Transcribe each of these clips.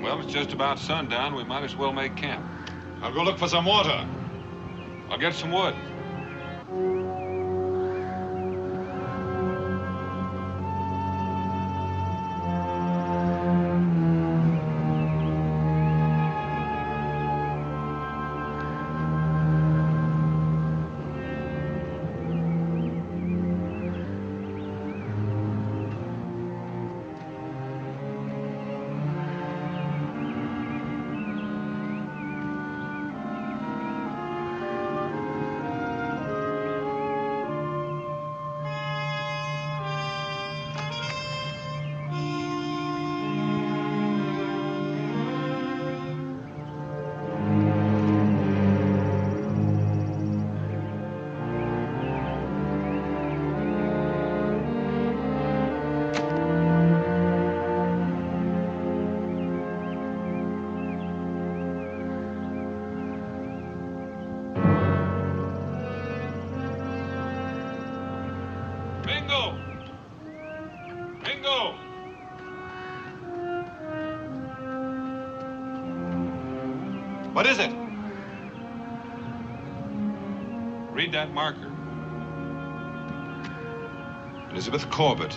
Well, it's just about sundown. We might as well make camp. I'll go look for some water. I'll get some wood. What is it? Read that marker. Elizabeth Corbett,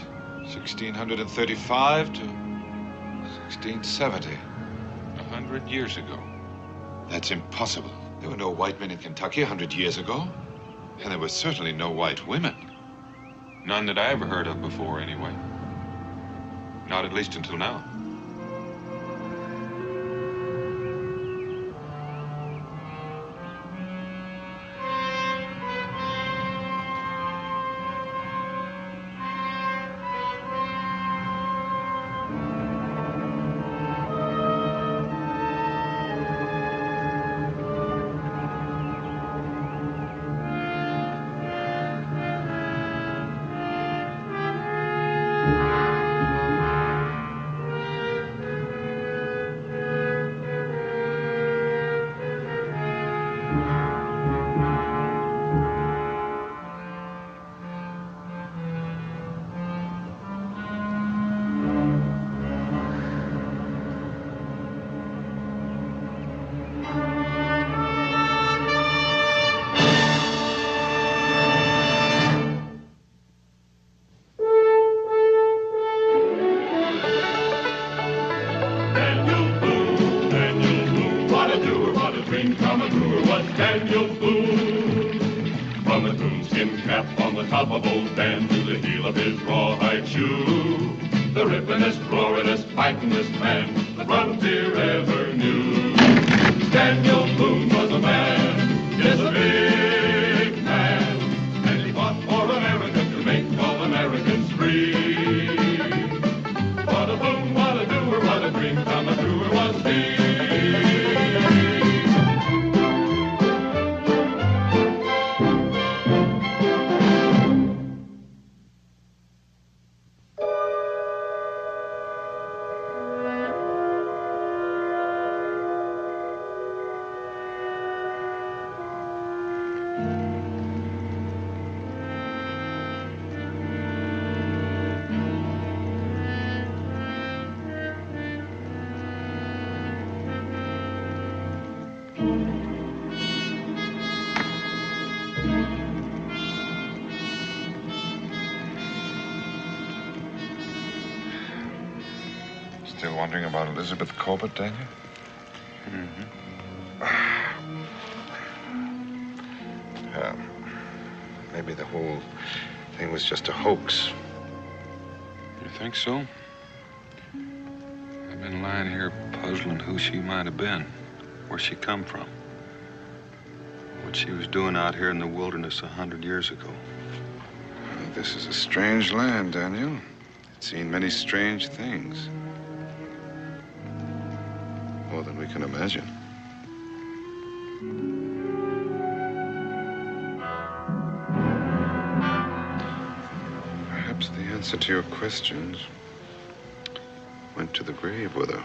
1635 to 1670. 100 years ago. That's impossible. There were no white men in Kentucky 100 years ago. And there were certainly no white women. None that I ever heard of before, anyway. Not at least until now. Still wondering about Elizabeth Corbett, Daniel? Well, maybe the whole thing was just a hoax. You think so? I've been lying here puzzling who she might have been, where she come from, what she was doing out here in the wilderness 100 years ago. Well, this is a strange land, Daniel. It's seen many strange things. More than we can imagine. Perhaps the answer to your questions went to the grave with her.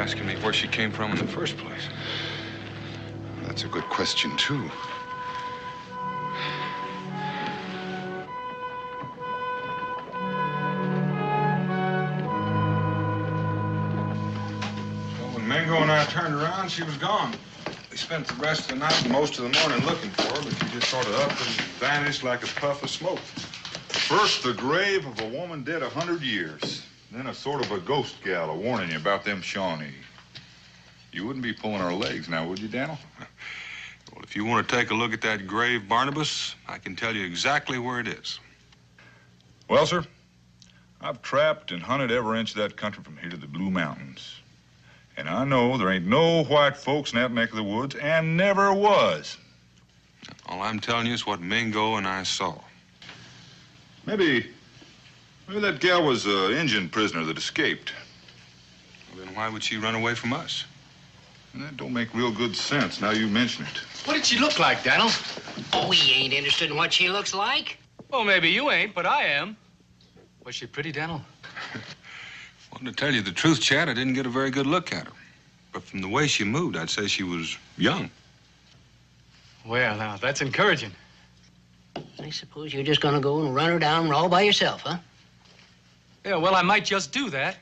asking me where she came from in the first place? That's a good question, too. Well, when Mingo and I turned around, she was gone. We spent the rest of the night and most of the morning looking for her, but she just sort of up and vanished like a puff of smoke. First, the grave of a woman dead 100 years. Then a sort of a ghost gal warning you about them Shawnee. You wouldn't be pulling our legs now, would you, Daniel? Well, if you want to take a look at that grave, Barnabas, I can tell you exactly where it is. Well, sir, I've trapped and hunted every inch of that country from here to the Blue Mountains. And I know there ain't no white folks in that neck of the woods, and never was. All I'm telling you is what Mingo and I saw. Maybe that gal was an Indian prisoner that escaped. Well, then why would she run away from us? And that don't make real good sense now you mention it. What did she look like, Daniel? Oh, we ain't interested in what she looks like. Well, maybe you ain't, but I am. Was she pretty, Daniel? Well, to tell you the truth, Chad, I didn't get a very good look at her. But from the way she moved, I'd say she was young. Well, now, that's encouraging. I suppose you're just gonna go and run her down all by yourself, huh? Yeah, well, I might just do that.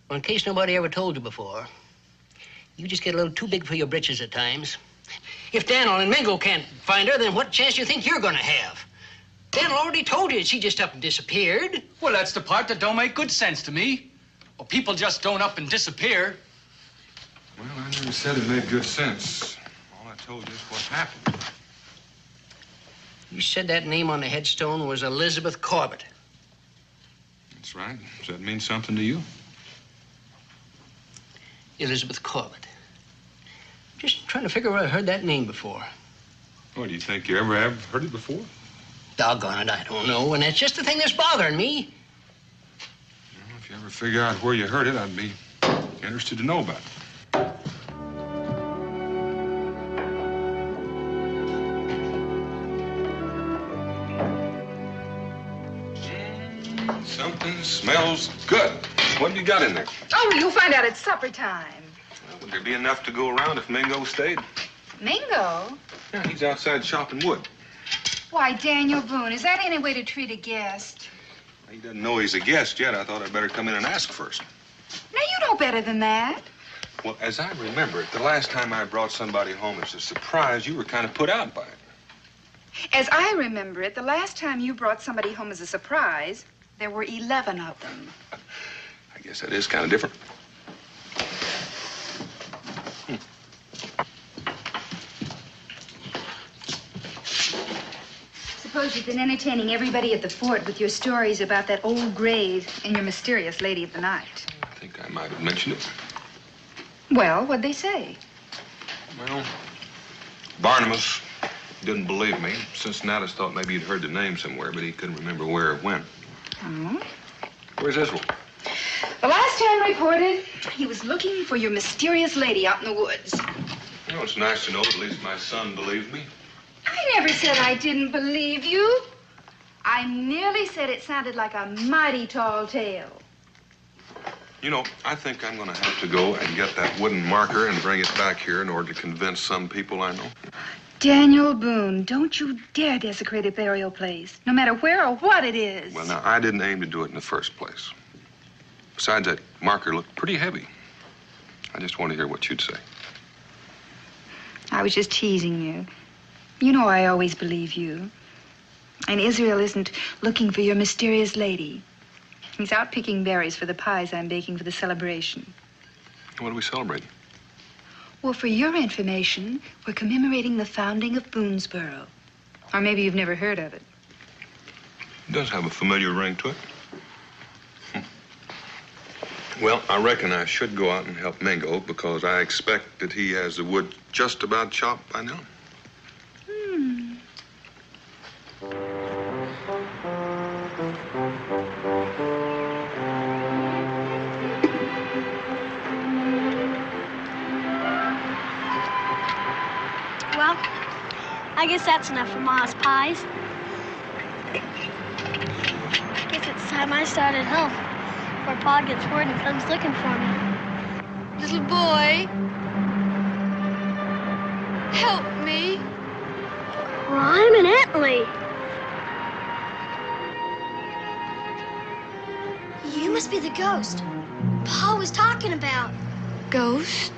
Well, in case nobody ever told you before, you just get a little too big for your britches at times. If Daniel and Mingo can't find her, then what chance do you think you're gonna have? Daniel already told you that she just up and disappeared. Well, that's the part that don't make good sense to me. Well, people just don't up and disappear. Well, I never said it made good sense. All I told you is what happened. You said that name on the headstone was Elizabeth Corbett. That's right. Does that mean something to you? Elizabeth Corbett. Just trying to figure where I heard that name before. What, do you think you ever have heard it before? Doggone it, I don't know. And that's just the thing that's bothering me. Well, if you ever figure out where you heard it, I'd be interested to know about it. Something smells good. What have you got in there? Oh, you'll find out at supper time. Well, would there be enough to go around if Mingo stayed? Mingo? Yeah, he's outside chopping wood. Why, Daniel Boone, is that any way to treat a guest? He doesn't know he's a guest yet. I thought I'd better come in and ask first. Now, you know better than that. Well, as I remember it, the last time I brought somebody home as a surprise, you were kind of put out by it. As I remember it, the last time you brought somebody home as a surprise, there were 11 of them. I guess that is kind of different. Suppose you've been entertaining everybody at the fort with your stories about that old grave and your mysterious lady of the night. I think I might have mentioned it. Well, what'd they say? Well, Barnabas didn't believe me. Cincinnatus thought maybe he'd heard the name somewhere, but he couldn't remember where or when. Oh? Where's Israel? The last time reported, he was looking for your mysterious lady out in the woods. You know, it's nice to know at least my son believed me. I never said I didn't believe you. I merely said it sounded like a mighty tall tale. You know, I think I'm going to have to go and get that wooden marker and bring it back here in order to convince some people I know. Daniel Boone, don't you dare desecrate a burial place, no matter where or what it is. Well, now, I didn't aim to do it in the first place. Besides, that marker looked pretty heavy. I just want to hear what you'd say. I was just teasing you. You know I always believe you. And Israel isn't looking for your mysterious lady. He's out picking berries for the pies I'm baking for the celebration. What are we celebrating? Well, for your information, we're commemorating the founding of Boonesboro. Or maybe you've never heard of it. It does have a familiar ring to it. Well, I reckon I should go out and help Mingo because I expect that he has the wood just about chopped by now. Well, I guess that's enough for Ma's pies. Guess it's time I started home, before Pa gets word and comes looking for me. Little boy. Help me. Well, I'm an Italy. You must be the ghost Pa was talking about. Ghost?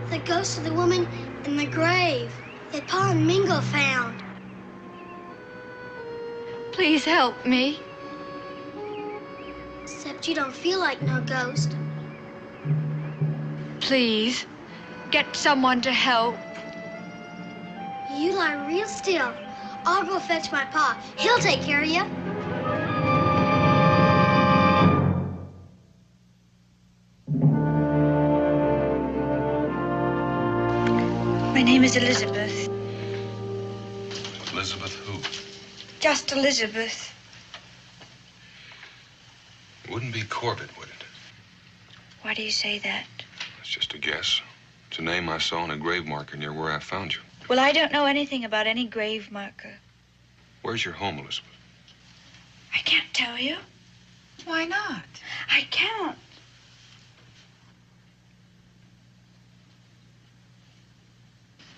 The ghost of the woman in the grave that Pa and Mingo found. Please help me. Except you don't feel like no ghost. Please, get someone to help. You lie real still. I'll go fetch my Pa. He'll take care of you. My name is Elizabeth. Elizabeth who? Just Elizabeth. It wouldn't be Corbett, would it? Why do you say that? It's just a guess. It's a name I saw on a grave marker near where I found you. Well, I don't know anything about any grave marker. Where's your home, Elizabeth? I can't tell you. Why not? I can't.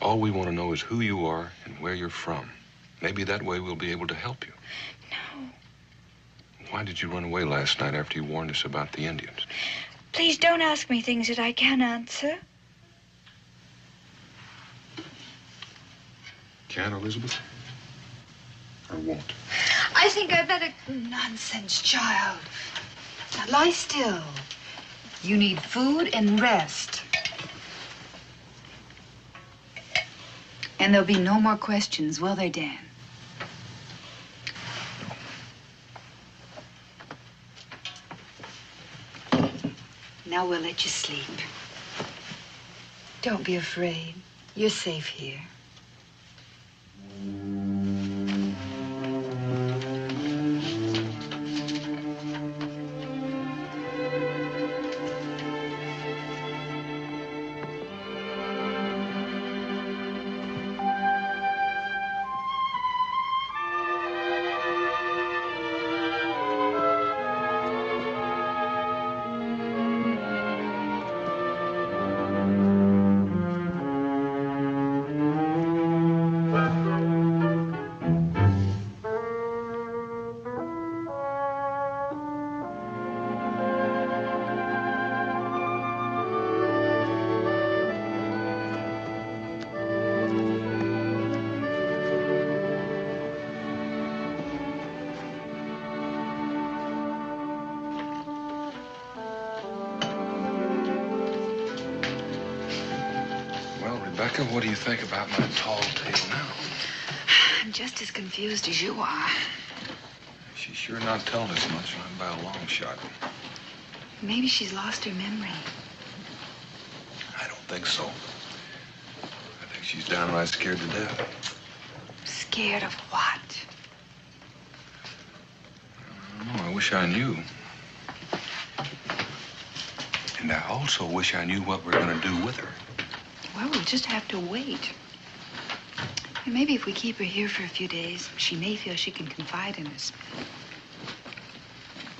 All we want to know is who you are and where you're from. Maybe that way we'll be able to help you. No. Why did you run away last night after you warned us about the Indians? Please don't ask me things that I can't answer. Can, Elizabeth? Or won't? I think I better... Nonsense, child. Now lie still. You need food and rest. And there'll be no more questions, will there, Dan? Now we'll let you sleep. Don't be afraid. You're safe here. Rebecca, what do you think about my tall tale now? I'm just as confused as you are. She's sure not telling us much, not by a long shot. Maybe she's lost her memory. I don't think so. I think she's downright scared to death. Scared of what? I don't know. I wish I knew. And I also wish I knew what we're going to do with her. Well, we'll just have to wait. And maybe if we keep her here for a few days, she may feel she can confide in us.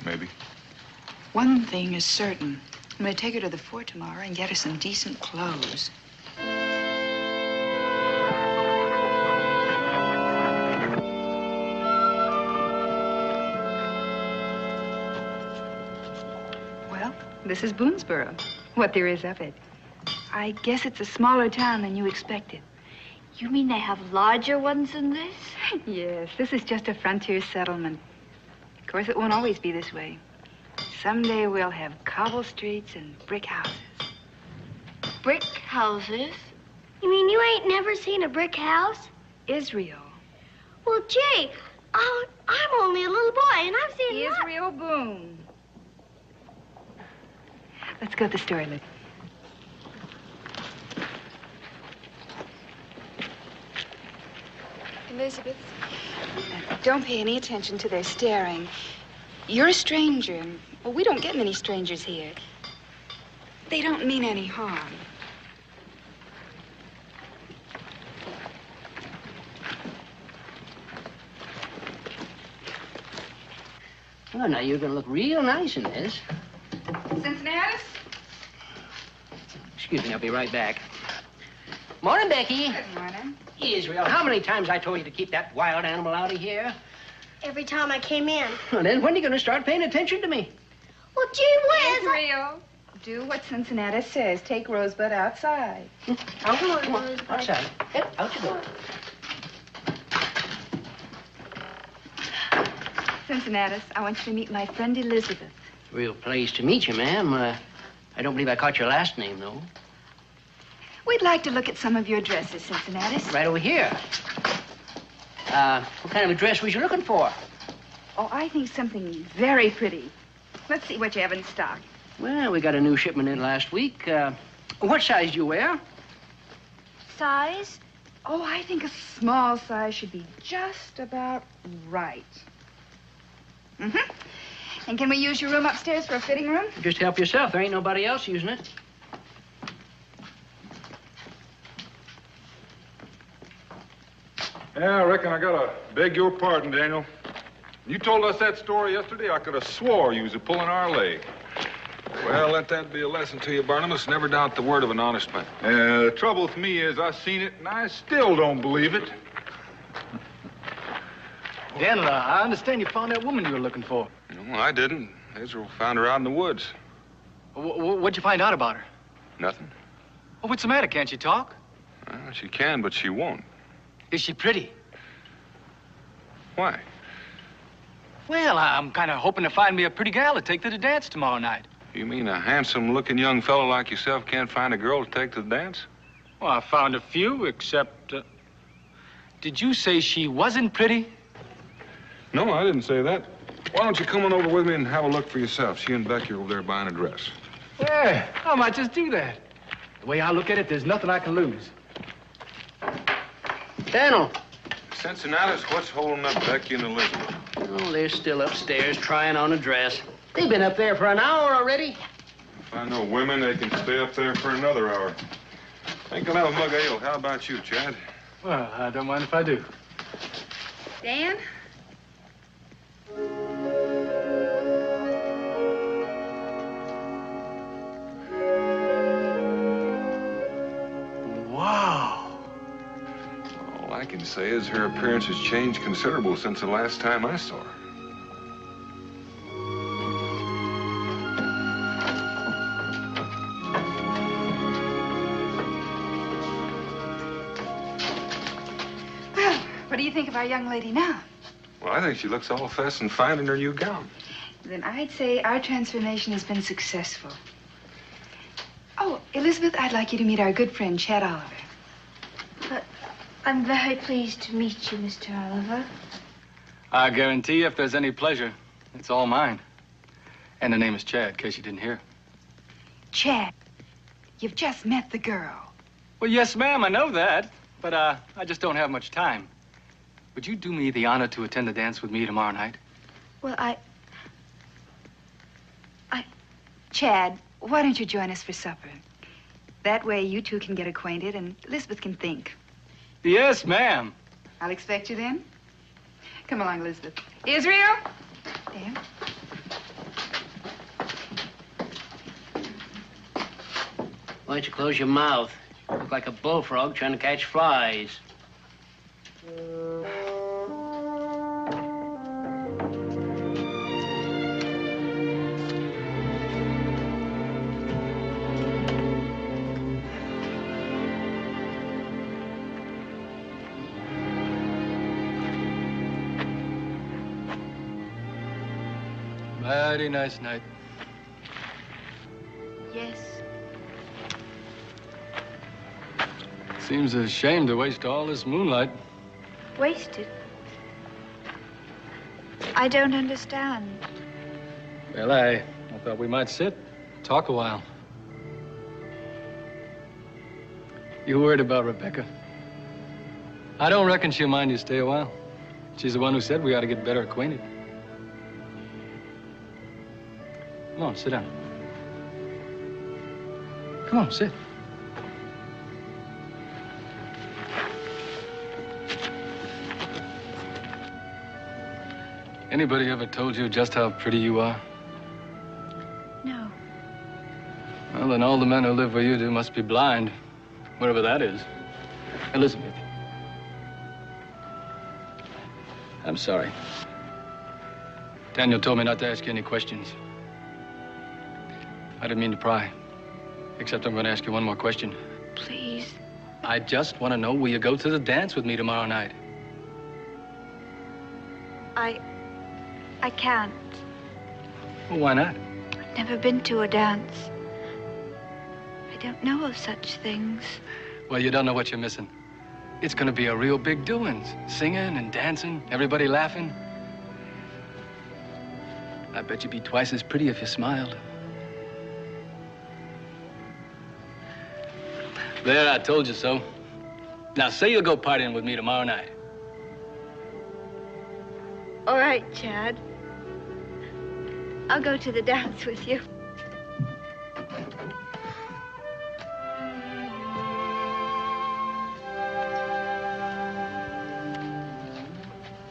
Maybe. One thing is certain. I'm going to take her to the fort tomorrow and get her some decent clothes. Well, this is Boonesboro, what there is of it. I guess it's a smaller town than you expected. You mean they have larger ones than this? Yes, this is just a frontier settlement. Of course, it won't always be this way. Someday we'll have cobble streets and brick houses. Brick houses? You mean you ain't never seen a brick house? Israel. Well, gee, I'm only a little boy, and I've seen Israel Boone. Let's go to the store, Liz. Elizabeth, don't pay any attention to their staring. You're a stranger, and, well, we don't get many strangers here. They don't mean any harm. Well, now you're going to look real nice in this. Cincinnatus? Excuse me, I'll be right back. Morning, Becky. Good morning. Israel, how many times I told you to keep that wild animal out of here? Every time I came in. Well, then when are you going to start paying attention to me? Well, gee whiz. Israel, do what Cincinnati says. Take Rosebud outside. Out you go. Outside. Yep, out you go. Cincinnati, I want you to meet my friend Elizabeth. Real pleased to meet you, ma'am. I don't believe I caught your last name, though. We'd like to look at some of your dresses, Cincinnati. Right over here. What kind of a dress was you looking for? Oh, I think something very pretty. Let's see what you have in stock. Well, we got a new shipment in last week. What size do you wear? Size? Oh, I think a small size should be just about right. Mm-hmm. And can we use your room upstairs for a fitting room? Just help yourself. There ain't nobody else using it. Yeah, I reckon I gotta beg your pardon, Daniel. You told us that story yesterday, I could have swore you was pulling our leg. Well, let that be a lesson to you, Barnabas. Never doubt the word of an honest man. The trouble with me is I seen it and I still don't believe it. Daniel, I understand you found that woman you were looking for. No, I didn't. Israel found her out in the woods. What'd you find out about her? Nothing. Well, what's the matter? Can't she talk? Well, she can, but she won't. Is she pretty? Why? Well, I'm kind of hoping to find me a pretty gal to take to the dance tomorrow night. You mean a handsome-looking young fellow like yourself can't find a girl to take to the dance? Well, I found a few, except... Did you say she wasn't pretty? No, I didn't say that. Why don't you come on over with me and have a look for yourself? She and Becky are over there buying a dress. Yeah, I might just do that. The way I look at it, there's nothing I can lose. Daniel. Cincinnati, what's holding up Becky and Elizabeth? Oh, they're still upstairs trying on a dress. They've been up there for an hour already. If I know women, they can stay up there for another hour. Ain't gonna have a mug of ale. How about you, Chad? Well, I don't mind if I do. Dan? Wow. All I can say is her appearance has changed considerable since the last time I saw her. Well, what do you think of our young lady now? Well, I think she looks all fast and fine in her new gown. Then I'd say our transformation has been successful. Oh, Elizabeth, I'd like you to meet our good friend, Chad Oliver. But I'm very pleased to meet you, Mr. Oliver. I guarantee you, if there's any pleasure, it's all mine. And the name is Chad, in case you didn't hear. Chad, you've just met the girl. Well, yes, ma'am, I know that. But I just don't have much time. Would you do me the honor to attend the dance with me tomorrow night? Well, Chad, why don't you join us for supper? That way you two can get acquainted and Elizabeth can think. Yes, ma'am. I'll expect you then. Come along, Elizabeth. Israel? Dan? Why don't you close your mouth? You look like a bullfrog trying to catch flies. Mighty nice night. Yes. Seems a shame to waste all this moonlight. Wasted? I don't understand. Well, I thought we might sit, talk a while. You worried about Rebecca? I don't reckon she'll mind you stay a while. She's the one who said we ought to get better acquainted. Come on, sit down. Come on, sit. Anybody ever told you just how pretty you are? No. Well, then all the men who live where you do must be blind, wherever that is. Elizabeth. I'm sorry. Daniel told me not to ask you any questions. I didn't mean to pry. Except I'm going to ask you one more question. Please. I just want to know, will you go to the dance with me tomorrow night? I can't. Well, why not? I've never been to a dance. I don't know of such things. Well, you don't know what you're missing. It's going to be a real big doings. Singing and dancing, everybody laughing. I bet you'd be twice as pretty if you smiled. There, I told you so. Now, say you'll go partying with me tomorrow night. All right, Chad. I'll go to the dance with you.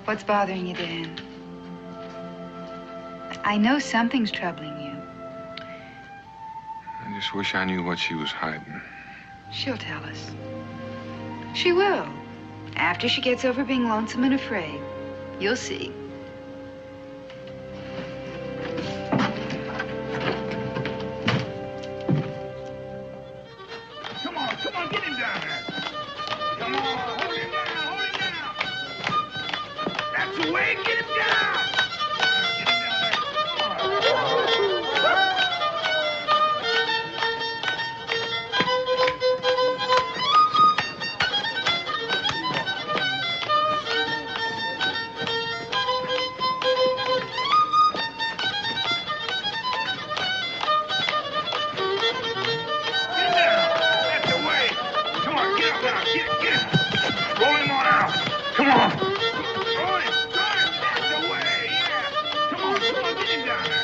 What's bothering you, Dan? I know something's troubling you. I just wish I knew what she was hiding. She'll tell us. She will. After she gets over being lonesome and afraid. You'll see. Come on, get him down there. Come on, hold him down. That's the way, get him down. Get him down there, come on. Come on. Throw him. That's the way. Yeah. Come on. Get him down there.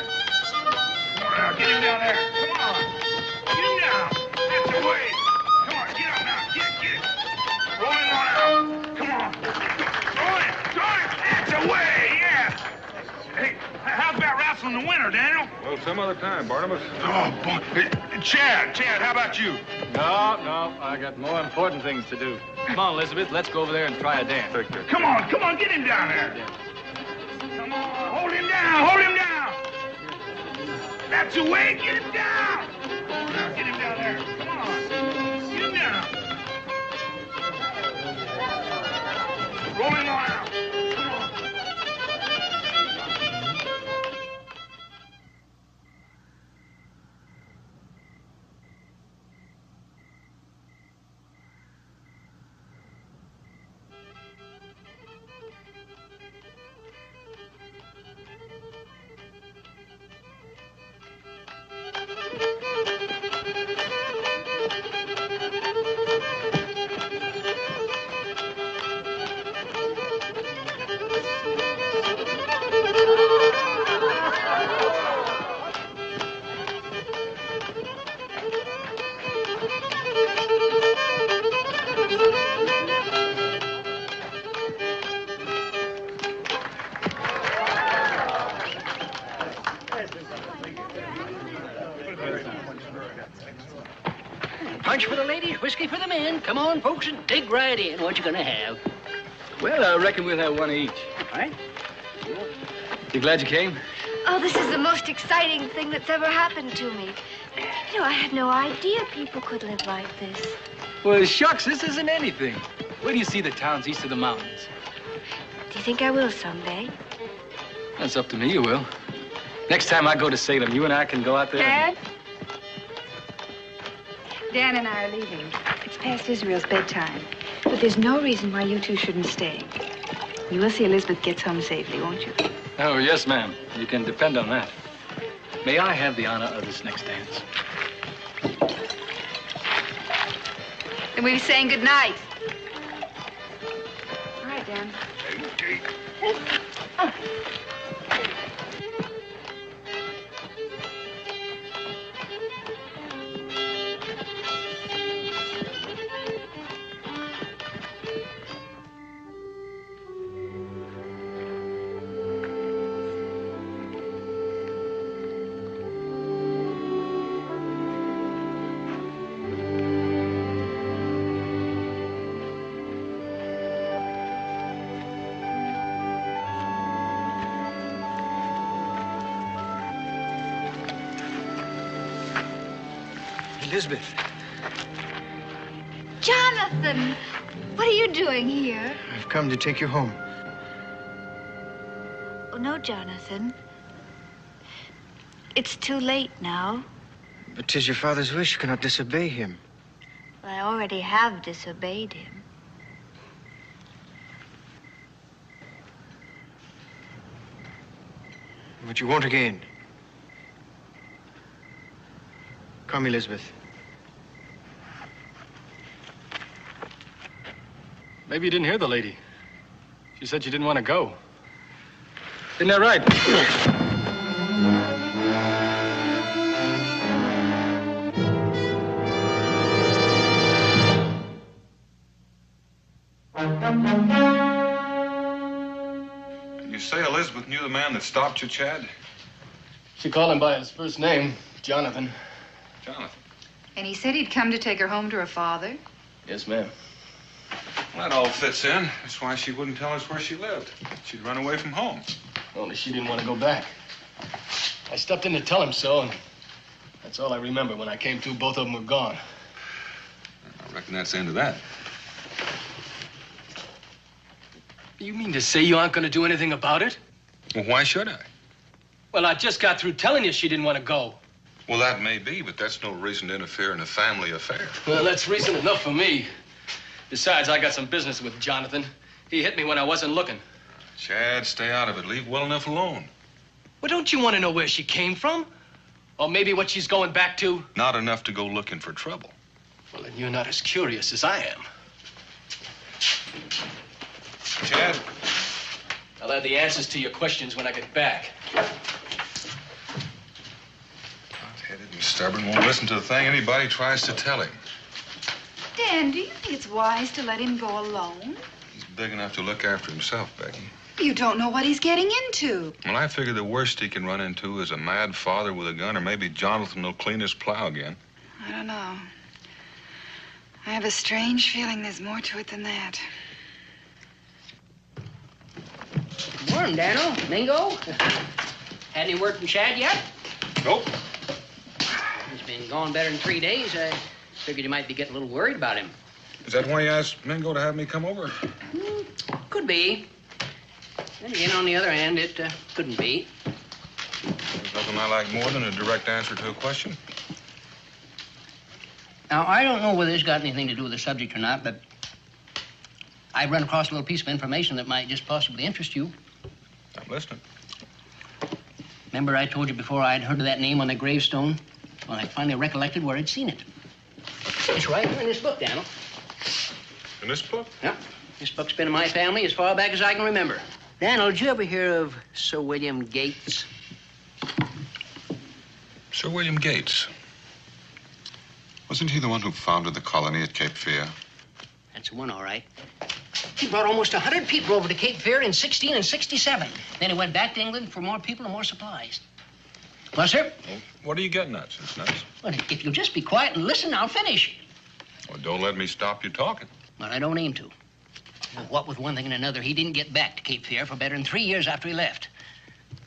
Come on now. Get him down there. Come on. Get him down. That's the way. Come on. Get up now. Get it. Roll him on out. Come on. Throw him. That's the way. Yeah. Hey, how's about wrestling the winner, Daniel? Well, some other time, Barnabas. Oh, boy. Hey, Chad, how about you? No, I got more important things to do. Come on, Elizabeth, let's go over there and try a dance. Come on, get him down there. Come on, hold him down. That's the way, get him down. Now, get him down there. Come on, get him down. Roll him on out. Come on. Punch for the ladies, whiskey for the men. Come on, folks, and dig right in. What you gonna have? Well, I reckon we'll have one each. All right? You glad you came? Oh, this is the most exciting thing that's ever happened to me. You know, I had no idea people could live like this. Well, shucks, this isn't anything. Where do you see the towns east of the mountains? Do you think I will someday? That's up to me, you will. Next time I go to Salem, you and I can go out there. Dad? Dan and I are leaving. It's past Israel's bedtime. But there's no reason why you two shouldn't stay. You will see Elizabeth gets home safely, won't you? Oh, yes, ma'am. You can depend on that. May I have the honor of this next dance? Then we'll be saying good night. All right, Dan. Elizabeth. Jonathan, what are you doing here? I've come to take you home. Oh, no, Jonathan. It's too late now. But 'tis your father's wish. You cannot disobey him. Well, I already have disobeyed him. But you won't again. Come, Elizabeth. Maybe you didn't hear the lady. She said she didn't want to go. Isn't that right? You say Elizabeth knew the man that stopped you, Chad? She called him by his first name, Jonathan. Jonathan. And he said he'd come to take her home to her father? Yes, ma'am. Well, that all fits in. That's why she wouldn't tell us where she lived. She'd run away from home. Only she didn't want to go back. I stepped in to tell him so, and that's all I remember. When I came to, both of them were gone. I reckon that's the end of that. You mean to say you aren't going to do anything about it? Well, why should I? Well, I just got through telling you she didn't want to go. Well, that may be, but that's no reason to interfere in a family affair. Well, that's reason enough for me. Besides, I got some business with Jonathan. He hit me when I wasn't looking. Chad, stay out of it. Leave well enough alone. Well, don't you want to know where she came from? Or maybe what she's going back to? Not enough to go looking for trouble. Well, then you're not as curious as I am. Chad? I'll have the answers to your questions when I get back. Hot-headed and stubborn, won't listen to the thing anybody tries to tell him. Dan, do you think it's wise to let him go alone? He's big enough to look after himself, Becky. You don't know what he's getting into. Well, I figure the worst he can run into is a mad father with a gun, or maybe Jonathan will clean his plow again. I don't know. I have a strange feeling there's more to it than that. Good morning, Dano. Mingo. Had any word from Chad yet? Nope. He's been gone better than 3 days. I figured you might be getting a little worried about him. Is that why you asked Mingo to have me come over? Could be. Then again, on the other hand, it couldn't be. There's nothing I like more than a direct answer to a question. Now, I don't know whether this got anything to do with the subject or not, but I run across a little piece of information that might just possibly interest you. I'm listening. Remember I told you before I'd heard of that name on the gravestone? Well, I finally recollected where I'd seen it. It's right here in this book, Daniel. In this book? Yep. This book's been in my family as far back as I can remember. Daniel, did you ever hear of Sir William Gates? Sir William Gates. Wasn't he the one who founded the colony at Cape Fear? That's the one, all right. He brought almost 100 people over to Cape Fear in 16 and 67. Then he went back to England for more people and more supplies. Well, sir? Well, what are you getting at, Cincinnati? Well, if you'll just be quiet and listen, I'll finish. Well, don't let me stop you talking. Well, I don't aim to. Well, what with one thing and another, he didn't get back to Cape Fear for better than 3 years after he left.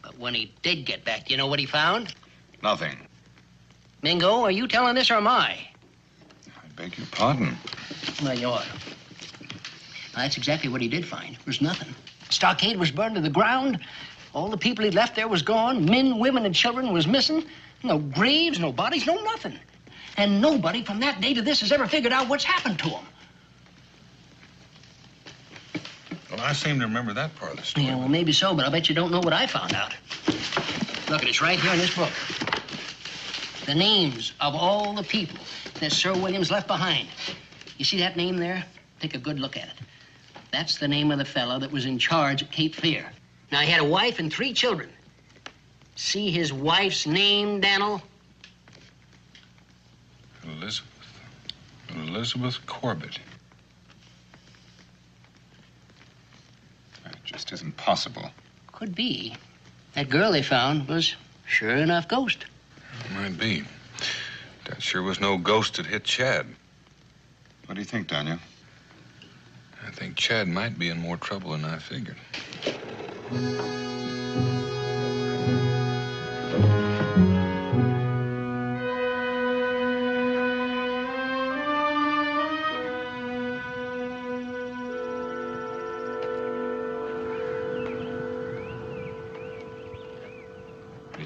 But when he did get back, do you know what he found? Nothing. Mingo, are you telling this or am I? I beg your pardon. Well, you ought. Now, that's exactly what he did find. There was nothing. Stockade was burned to the ground. All the people he'd left there was gone. Men, women, and children was missing. No graves, no bodies, no nothing. And nobody from that day to this has ever figured out what's happened to him. Well, I seem to remember that part of the story. Yeah, well, maybe so, but I bet you don't know what I found out. Look, it's right here in this book. The names of all the people that Sir William's left behind. You see that name there? Take a good look at it. That's the name of the fellow that was in charge at Cape Fear. Now, he had a wife and 3 children. See his wife's name, Daniel? Elizabeth Corbett. That just isn't possible. Could be. That girl they found was sure enough ghost. Might be. That sure was no ghost that hit Chad. What do you think, Daniel? I think Chad might be in more trouble than I figured.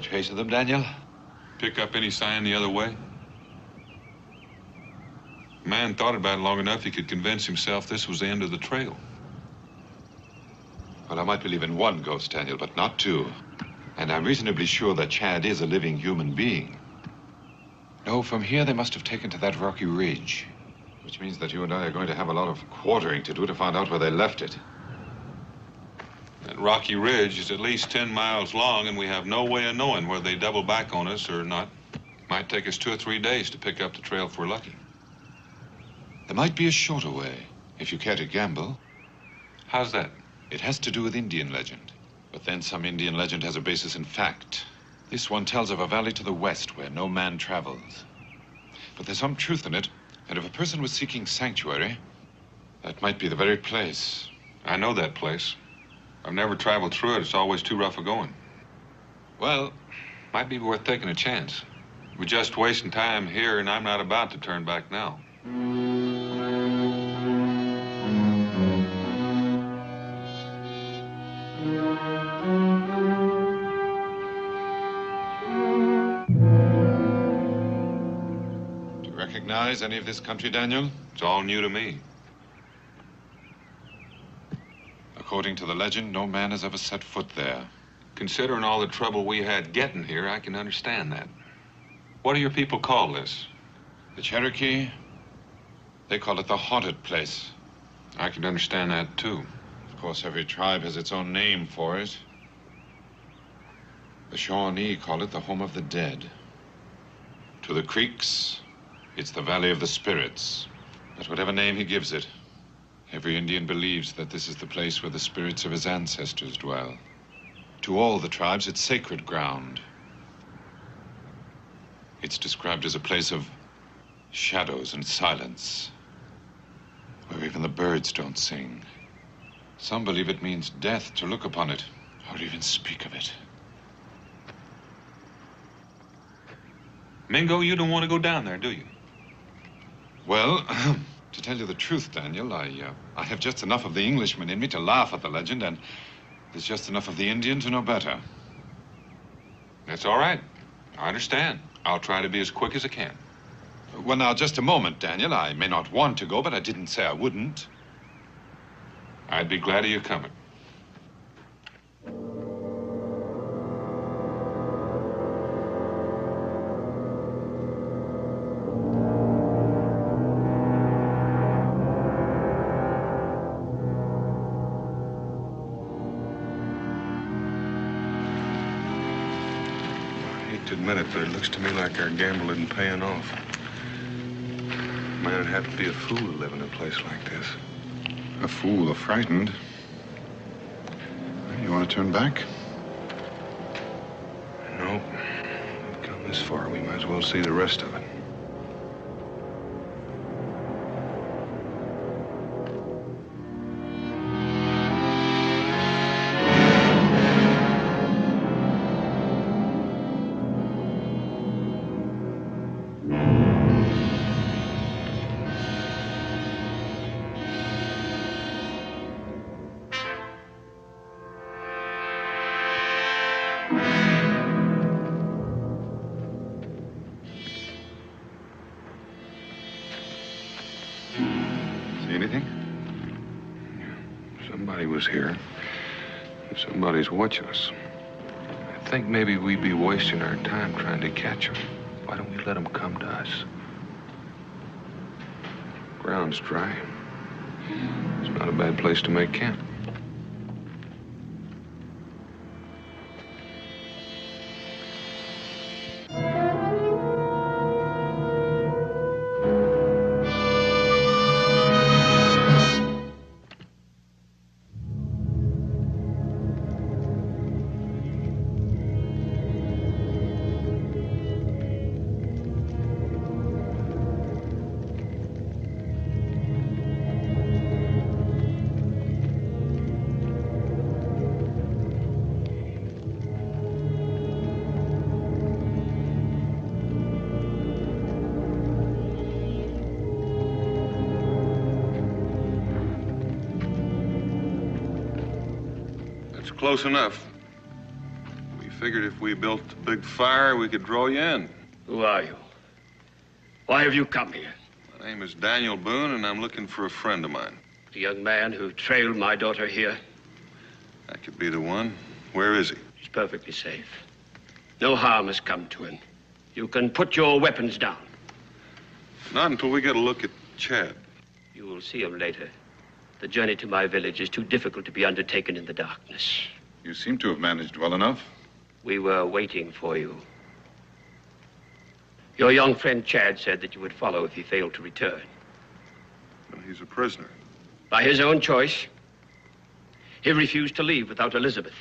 trace of them, Daniel? Pick up any sign the other way? The man thought about it long enough he could convince himself this was the end of the trail. Well, I might believe in one ghost, Daniel, but not two. And I'm reasonably sure that Chad is a living human being. No, from here they must have taken to that rocky ridge. Which means that you and I are going to have a lot of quartering to do to find out where they left it. That rocky ridge is at least 10 miles long, and we have no way of knowing whether they double back on us or not. Might take us 2 or 3 days to pick up the trail if we're lucky. There might be a shorter way, if you care to gamble. How's that? It has to do with Indian legend. But then some Indian legend has a basis in fact. This one tells of a valley to the west where no man travels. But there's some truth in it, and if a person was seeking sanctuary, that might be the very place. I know that place. I've never traveled through it. It's always too rough a going. Well, might be worth taking a chance. We're just wasting time here, and I'm not about to turn back now. Do you recognize any of this country, Daniel? It's all new to me. According to the legend, no man has ever set foot there. Considering all the trouble we had getting here, I can understand that. What do your people call this? The Cherokee, they call it the haunted place. I can understand that, too. Of course, every tribe has its own name for it. The Shawnee call it the home of the dead. To the Creeks, it's the Valley of the Spirits. But whatever name he gives it, every Indian believes that this is the place where the spirits of his ancestors dwell. To all the tribes, it's sacred ground. It's described as a place of shadows and silence, where even the birds don't sing. Some believe it means death to look upon it, or even speak of it. Mingo, you don't want to go down there, do you? Well, to tell you the truth, Daniel, I have just enough of the Englishman in me to laugh at the legend, and there's just enough of the Indian to know better. That's all right. I understand. I'll try to be as quick as I can. Well, now, just a moment, Daniel. I may not want to go, but I didn't say I wouldn't. I'd be glad of your coming. To admit it, but it looks to me like our gamble isn't paying off. Man would have to be a fool to live in a place like this. A fool or frightened. You want to turn back? No. We've come this far. We might as well see the rest of it. Here. Somebody's watching us. I think maybe we'd be wasting our time trying to catch them. Why don't we let them come to us? Ground's dry. It's not a bad place to make camp. Close enough. We figured if we built a big fire, we could draw you in. Who are you? Why have you come here? My name is Daniel Boone, and I'm looking for a friend of mine. The young man who trailed my daughter here? That could be the one. Where is he? He's perfectly safe. No harm has come to him. You can put your weapons down. Not until we get a look at Chad. You will see him later. The journey to my village is too difficult to be undertaken in the darkness. You seem to have managed well enough. We were waiting for you. Your young friend Chad said that you would follow if he failed to return. Well, he's a prisoner. By his own choice, he refused to leave without Elizabeth.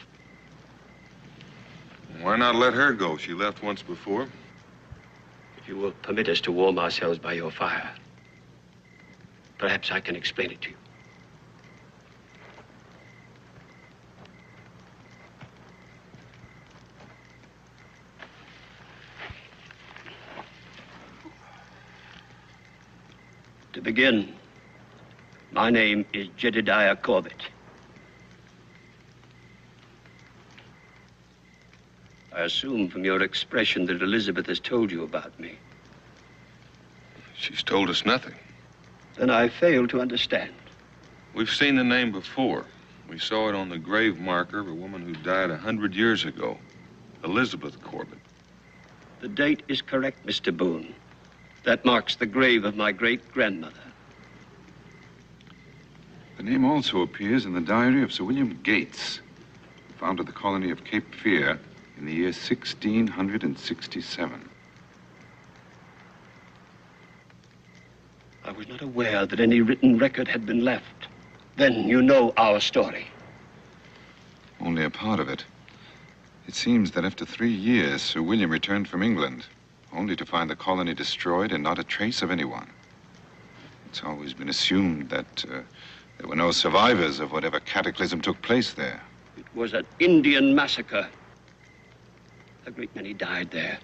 Why not let her go? She left once before. If you will permit us to warm ourselves by your fire, perhaps I can explain it to you. To begin, my name is Jedediah Corbett. I assume from your expression that Elizabeth has told you about me. She's told us nothing. Then I fail to understand. We've seen the name before. We saw it on the grave marker of a woman who died 100 years ago, Elizabeth Corbett. The date is correct, Mr. Boone. That marks the grave of my great-grandmother. The name also appears in the diary of Sir William Gates, who founded the colony of Cape Fear in the year 1667. I was not aware that any written record had been left. Then you know our story. Only a part of it. It seems that after 3 years, Sir William returned from England, only to find the colony destroyed and not a trace of anyone. It's always been assumed that there were no survivors of whatever cataclysm took place there. It was an Indian massacre. A great many died there.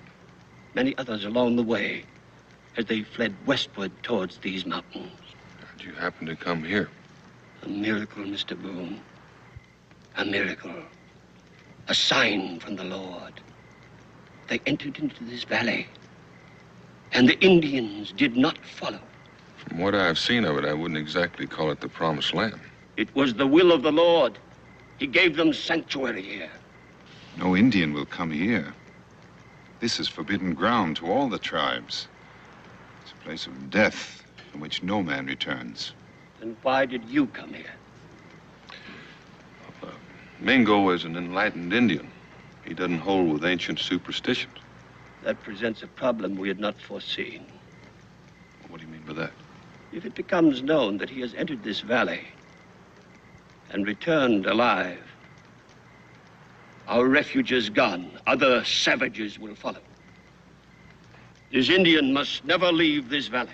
Many others along the way as they fled westward towards these mountains. How'd you happen to come here? A miracle, Mr. Boone. A miracle. A sign from the Lord. They entered into this valley, and the Indians did not follow. From what I've seen of it, I wouldn't exactly call it the Promised Land. It was the will of the Lord. He gave them sanctuary here. No Indian will come here. This is forbidden ground to all the tribes. It's a place of death from which no man returns. Then why did you come here? Mingo is an enlightened Indian. He doesn't hold with ancient superstitions. That presents a problem we had not foreseen. What do you mean by that? If it becomes known that he has entered this valley and returned alive, our refuge is gone. Other savages will follow. This Indian must never leave this valley.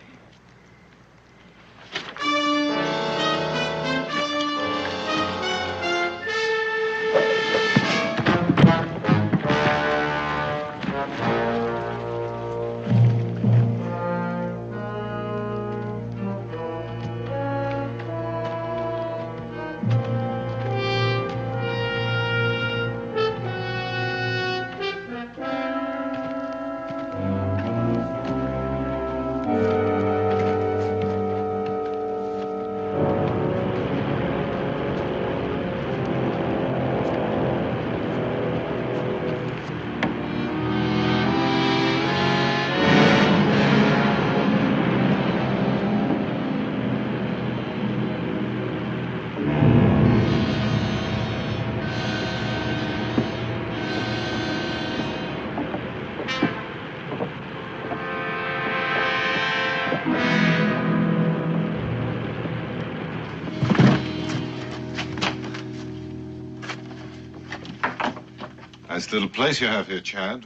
Nice little place you have here, Chad.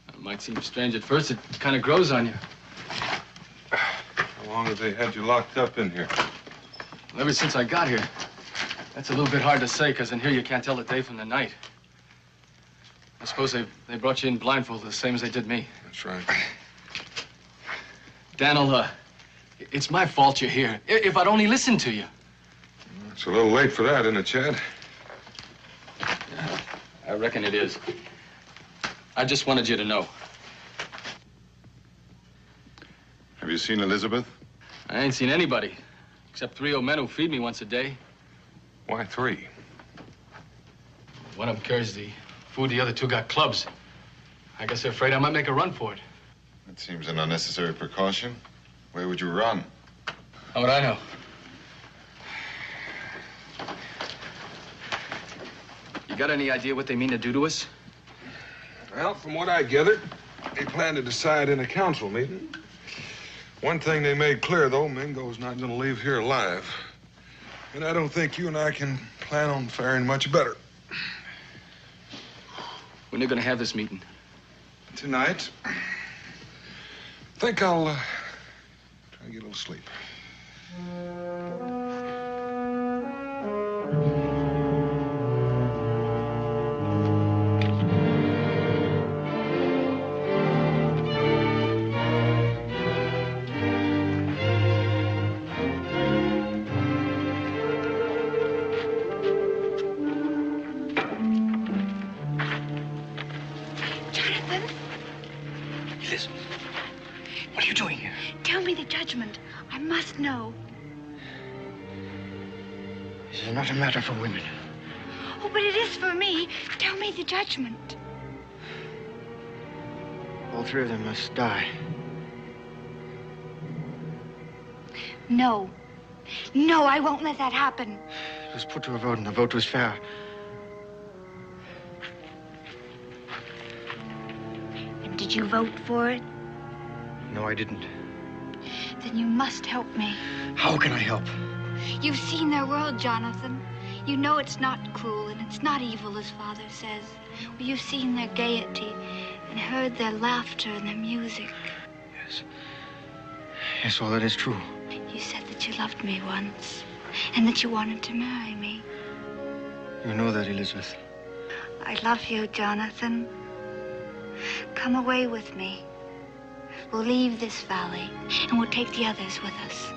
It might seem strange at first. It kind of grows on you. How long have they had you locked up in here? Well, ever since I got here. That's a little bit hard to say, because in here you can't tell the day from the night. I suppose they brought you in blindfolded the same as they did me. That's right. Daniel, it's my fault you're here. If I'd only listened to you. It's a little late for that, isn't it, Chad? I reckon it is. I just wanted you to know. Have you seen Elizabeth? I ain't seen anybody, except 3 old men who feed me once a day. Why 3? One of them carries the food, the other 2 got clubs. I guess they're afraid I might make a run for it. That seems an unnecessary precaution. Where would you run? How would I know? You got any idea what they mean to do to us? Well, from what I gathered, they plan to decide in a council meeting. One thing they made clear, though, Mingo's not going to leave here alive. And I don't think you and I can plan on faring much better. When are you going to have this meeting? Tonight. I think I'll try to get a little sleep. I must know. This is not a matter for women. Oh, but it is for me. Tell me the judgment. All 3 of them must die. No. No, I won't let that happen. It was put to a vote, and the vote was fair. And did you vote for it? No, I didn't. Then you must help me. How can I help? You've seen their world, Jonathan. You know it's not cruel and it's not evil, as Father says. You've seen their gaiety and heard their laughter and their music. Yes. Yes, all that is true. You said that you loved me once and that you wanted to marry me. You know that, Elizabeth. I love you, Jonathan. Come away with me. We'll leave this valley, and we'll take the others with us.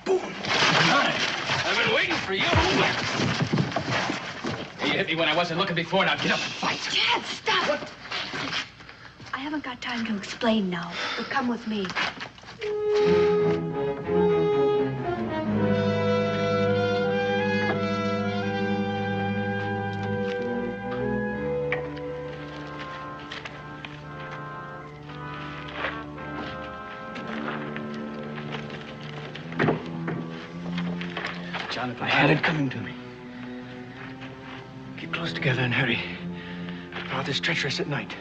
Boone! I've been waiting for you. You hit me when I wasn't looking before. Now get up and fight. Dad, stop! What? I haven't got time to explain now, but come with me. Jonathan, I had it coming to me. Keep close together and hurry. Father's treacherous at night.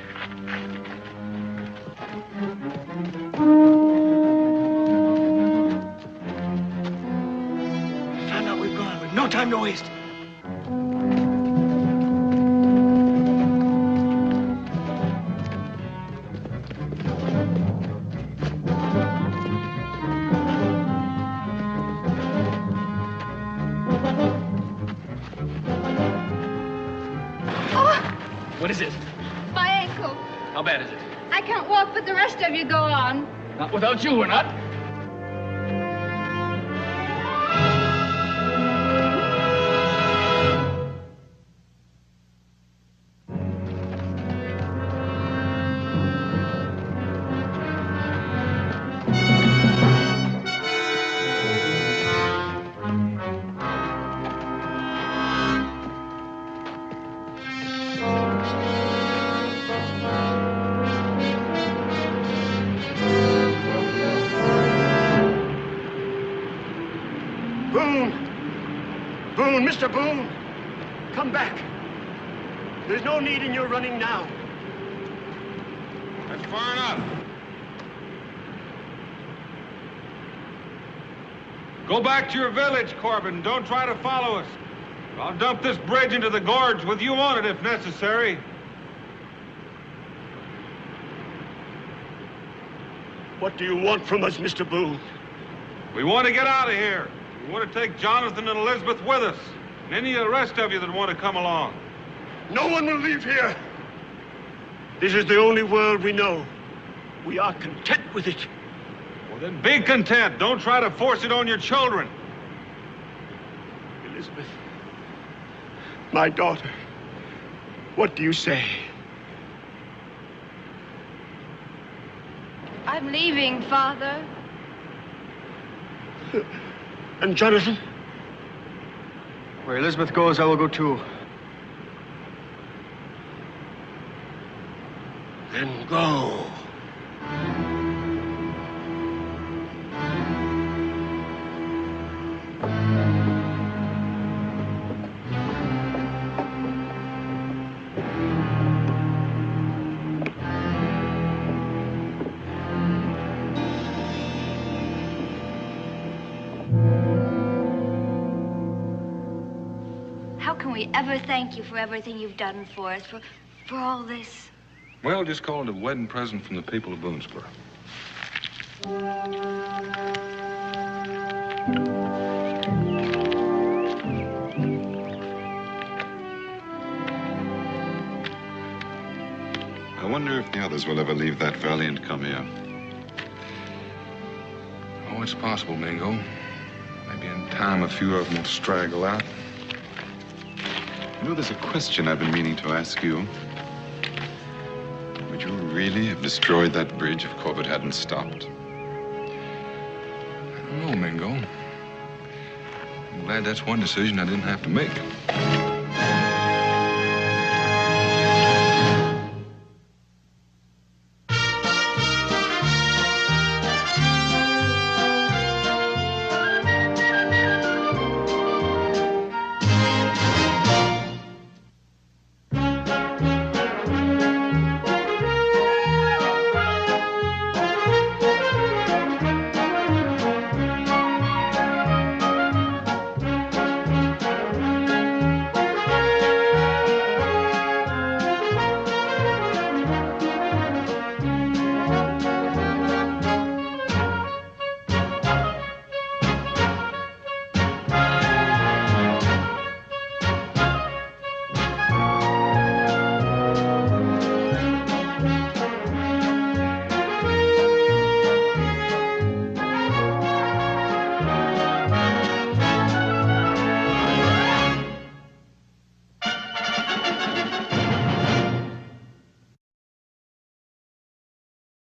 Find out we've gone with no time to waste. What is it? My ankle. How bad is it? I can't walk, but the rest of you go on. Not without you, we're not. Boone, Mr. Boone, come back. There's no need in your running now. That's far enough. Go back to your village, Corbin. Don't try to follow us. I'll dump this bridge into the gorge with you on it if necessary. What do you want from us, Mr. Boone? We want to get out of here. We want to take Jonathan and Elizabeth with us. And any of the rest of you that want to come along. No one will leave here. This is the only world we know. We are content with it. Well, then be content. Don't try to force it on your children. Elizabeth, my daughter, what do you say? I'm leaving, Father. And Jonathan? Where Elizabeth goes, I will go too. Then go. How can we ever thank you for everything you've done for us, for all this? Well, just call it a wedding present from the people of Boonesboro. I wonder if the others will ever leave that valley and come here. Oh, it's possible, Mingo. Maybe in time a few of them will straggle out. You know, there's a question I've been meaning to ask you. Would you really have destroyed that bridge if Corbett hadn't stopped? I don't know, Mingo. I'm glad that's one decision I didn't have to make.